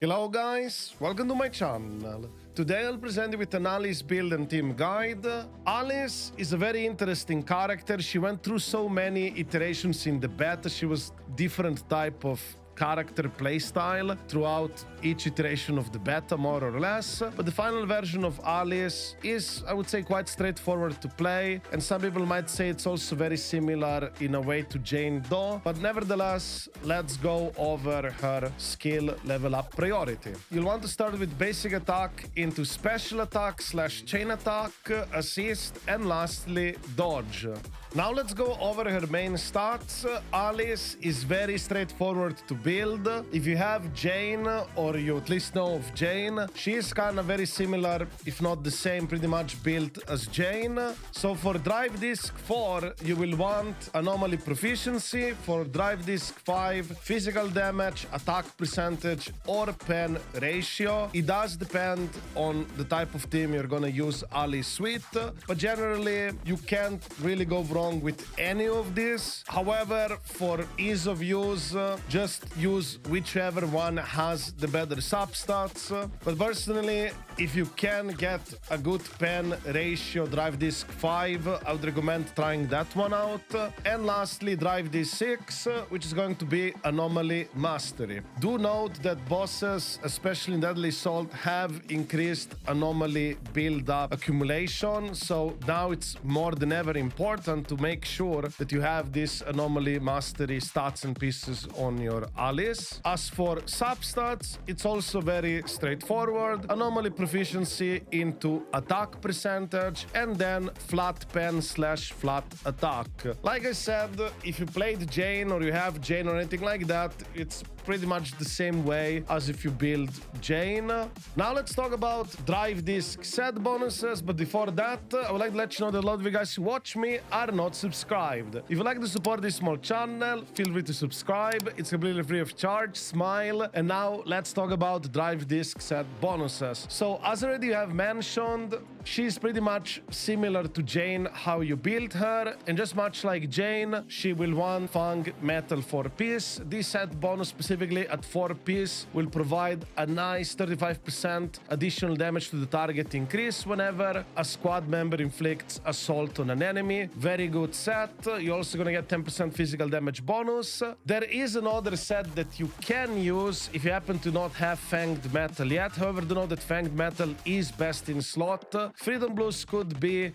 Hello guys, welcome to my channel. Today I'll present you with an Alice build and team guide. Alice is a very interesting character. She went through so many iterations in the beta. She was different type of character playstyle throughout each iteration of the beta, more or less. But the final version of Alice is, I would say, quite straightforward to play, and some people might say it's also very similar in a way to Jane Doe. But nevertheless, let's go over her skill level up priority. You'll want to start with basic attack into special attack / chain attack, assist, and lastly dodge. Now let's go over her main stats. Alice is very straightforward to build. If you have Jane, or you at least know of Jane, she is kind of very similar, if not the same, pretty much built as Jane. So for Drive Disc 4, you will want Anomaly Proficiency. For Drive Disc 5, Physical Damage, Attack Percentage, or Pen Ratio. It does depend on the type of team you're gonna use Alice with, but generally you can't really go wrong with any of this. However, for ease of use, just use whichever one has the better substats. But personally, if you can get a good pen ratio Drive Disc 5, I would recommend trying that one out. And lastly, Drive Disc 6, which is going to be Anomaly Mastery. Do note that bosses, especially in Deadly Assault, have increased Anomaly build-up accumulation, so now it's more than ever important to make sure that you have this Anomaly Mastery stats and pieces on your Alice. As for substats, it's also very straightforward. Anomaly Proficiency into attack percentage, and then flat pen / flat attack. Like I said, if you played Jane or you have Jane or anything like that, it's pretty much the same way as if you build Jane. Now let's talk about Drive Disc set bonuses, but before that, I would like to let you know that a lot of you guys who watch me are not subscribed. If you'd like to support this small channel, feel free to subscribe. It's completely free of charge. Smile. And now let's talk about Drive Disc set bonuses. So as already you have mentioned, she's pretty much similar to Jane how you build her, and just much like Jane, she will want Fang Metal 4-piece. This set bonus specifically at 4-piece will provide a nice 35% additional damage to the target increase whenever a squad member inflicts assault on an enemy. Very good set. You're also gonna get 10% physical damage bonus. There is another set that you can use if you happen to not have Fanged Metal yet. However, do know that Fanged Metal is best in slot. Freedom Blues could be,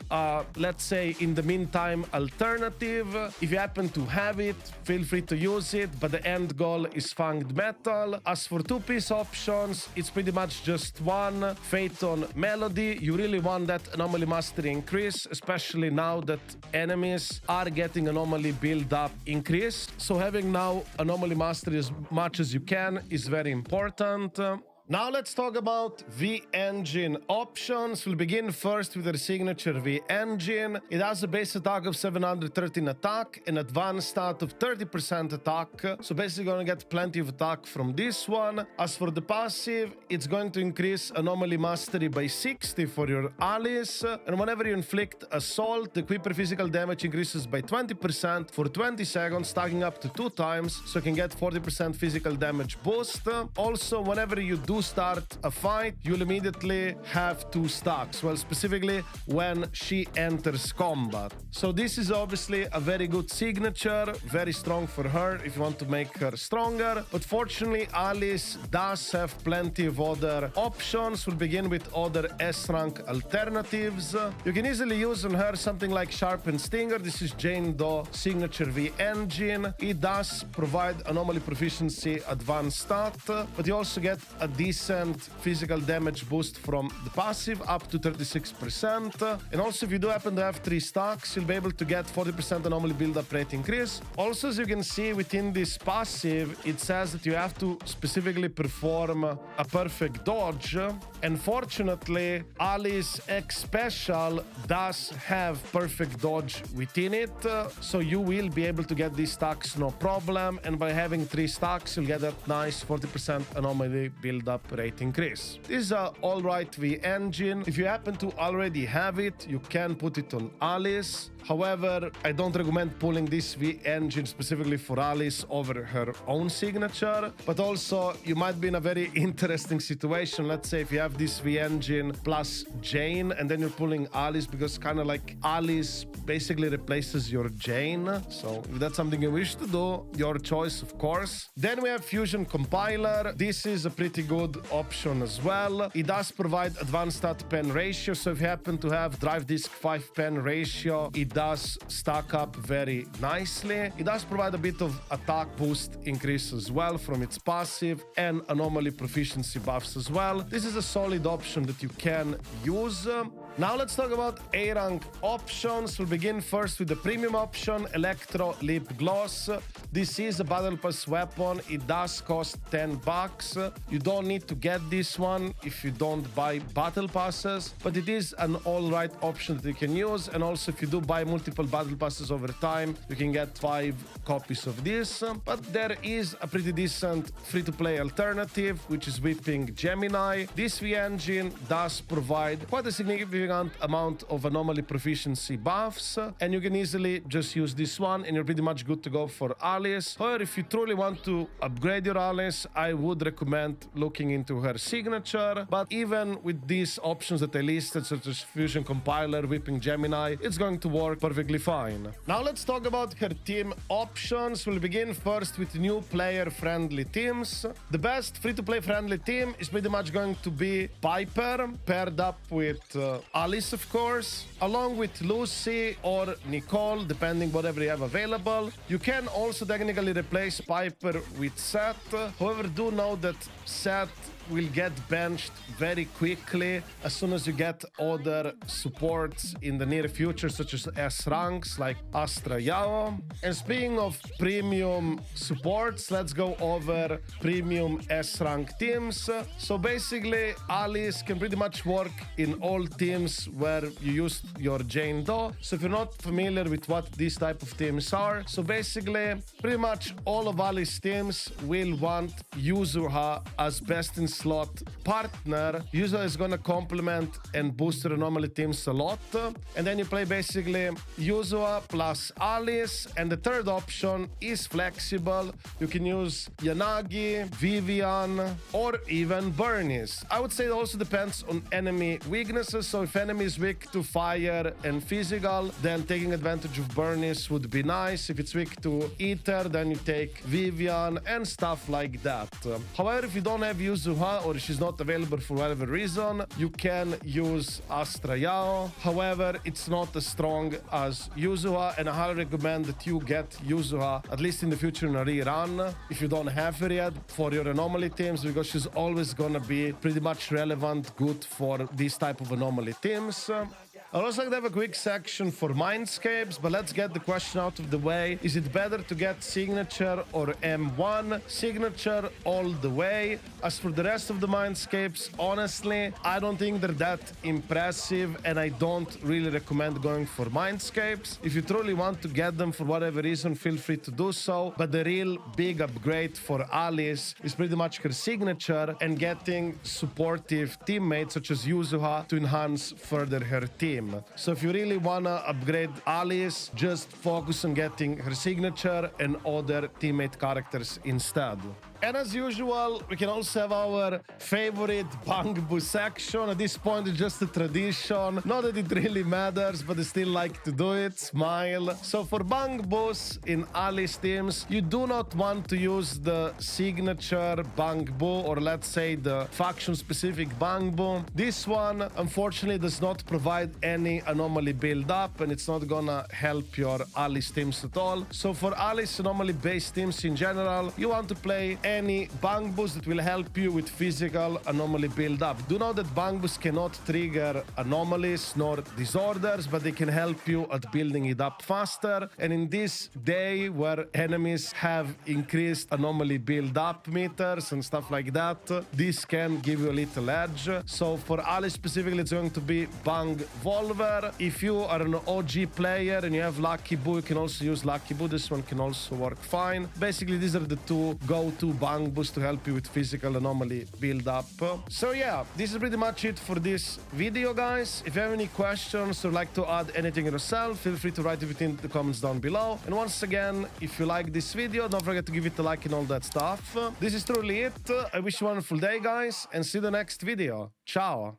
let's say, in the meantime, alternative. If you happen to have it, feel free to use it, but the end goal is Fanged Metal. As for 2-piece options, it's pretty much just one, Phaeton Melody. You really want that Anomaly Mastery increase, especially now that enemies are getting Anomaly build-up increase. So having now Anomaly Mastery as much as you can is very important. Now let's talk about V-Engine options. We'll begin first with their signature V-Engine. It has a base attack of 713 attack, an advanced stat of 30% attack, so basically gonna get plenty of attack from this one. As for the passive, it's going to increase Anomaly Mastery by 60 for your Alice, and whenever you inflict assault, the equipper physical damage increases by 20% for 20 seconds, stacking up to 2 times, so you can get 40% physical damage boost. Also, whenever you do start a fight, you'll immediately have 2 stacks. Well, specifically when she enters combat. So this is obviously a very good signature, very strong for her if you want to make her stronger. But fortunately, Alice does have plenty of other options. We'll begin with other S-rank alternatives. You can easily use on her something like Sharpened Stinger. This is Jane Doe signature V-Engine. It does provide Anomaly Proficiency advanced stat, but you also get a decent physical damage boost from the passive, up to 36%. And also, if you do happen to have 3 stacks, you'll be able to get 40% anomaly build-up rate increase. Also, as you can see within this passive, it says that you have to specifically perform a perfect dodge. And fortunately, Alice X Special does have perfect dodge within it, so you will be able to get these stacks no problem. And by having 3 stacks, you'll get that nice 40% anomaly build-up build-up rate increase. This is a alright V engine. If you happen to already have it, you can put it on Alice. However, I don't recommend pulling this V engine specifically for Alice over her own signature, but also you might be in a very interesting situation. Let's say if you have this V engine plus Jane and then you're pulling Alice, because kind of like Alice basically replaces your Jane. So if that's something you wish to do, your choice, of course. Then we have Fusion Compiler. This is a pretty good option as well. It does provide advanced stat pen ratio. So if you happen to have drive disk 5 pen ratio, it does stack up very nicely. It does provide a bit of attack boost increase as well from its passive, and anomaly proficiency buffs as well. This is a solid option that you can use. Now let's talk about A rank options. We'll begin first with the premium option, Electro Lip Gloss. This is a battle pass weapon. It does cost $10. You don't need to get this one if you don't buy battle passes, but it is an alright option that you can use. And also if you do buy multiple battle passes over time, you can get 5 copies of this. But there is a pretty decent free-to-play alternative, which is Whipping Gemini. This V engine does provide quite a significant amount of anomaly proficiency buffs, and you can easily just use this one and you're pretty much good to go for Alice. However, if you truly want to upgrade your Alice, I would recommend looking into her signature. But even with these options that I listed, such as Fusion Compiler, Whipping Gemini, it's going to work perfectly fine. Now let's talk about her team options. We'll begin first with new player-friendly teams. The best free-to-play friendly team is pretty much going to be Piper, paired up with Alice, of course, along with Lucy or Nicole, depending whatever you have available. You can also technically replace Piper with Seth. However, do know that Seth will get benched very quickly as soon as you get other supports in the near future, such as S ranks like Astra Yao. And speaking of premium supports, let's go over premium S rank teams. So basically, Alice can pretty much work in all teams where you use your Jane Doe. So if you're not familiar with what these type of teams are, so basically pretty much all of Alice's teams will want Yuzuha as best in slot partner. Yuzuha is gonna complement and boost your anomaly teams a lot. And then you play basically Yuzuha plus Alice. And the third option is flexible. You can use Yanagi, Vivian, or even Bernice. I would say it also depends on enemy weaknesses. So if enemy is weak to fire and physical, then taking advantage of Bernice would be nice. If it's weak to ether, then you take Vivian and stuff like that. However, if you don't have Yuzuha or she's not available for whatever reason, you can use Astra Yao. However, it's not as strong as Yuzuha, and I highly recommend that you get Yuzuha, at least in the future, in a rerun, if you don't have her yet, for your anomaly teams, because she's always gonna be pretty much relevant, good for these type of anomaly teams. I'd also like to have a quick section for Mindscapes, but let's get the question out of the way. Is it better to get Signature or M1? Signature all the way. As for the rest of the Mindscapes, honestly, I don't think they're that impressive, and I don't really recommend going for Mindscapes. If you truly want to get them for whatever reason, feel free to do so, but the real big upgrade for Alice is pretty much her Signature and getting supportive teammates such as Yuzuha to enhance further her team. So if you really wanna upgrade Alice, just focus on getting her Signature and other teammate characters instead. And as usual, we can also have our favorite Bangboos section. At this point, it's just a tradition. Not that it really matters, but I still like to do it. Smile. So for Bangboos in Alice teams, you do not want to use the signature Bangboo, or let's say the faction-specific Bangboo. This one, unfortunately, does not provide any anomaly build-up, and it's not gonna help your Alice teams at all. So for Alice anomaly-based teams in general, you want to play any Bangboos that will help you with physical anomaly build-up. Do know that Bangboos cannot trigger anomalies nor disorders, but they can help you at building it up faster. And in this day where enemies have increased anomaly build-up meters and stuff like that, this can give you a little edge. So for Alice specifically, it's going to be Bang Volver. If you are an OG player and you have Lucky Boo, you can also use Lucky Boo. This one can also work fine. Basically, these are the two go-to Bangboos to help you with physical anomaly build up. So yeah, this is pretty much it for this video, guys. If you have any questions or like to add anything yourself, feel free to write it within the comments down below. And once again, if you like this video, don't forget to give it a like and all that stuff. This is truly it. I wish you a wonderful day, guys, and see you in the next video. Ciao.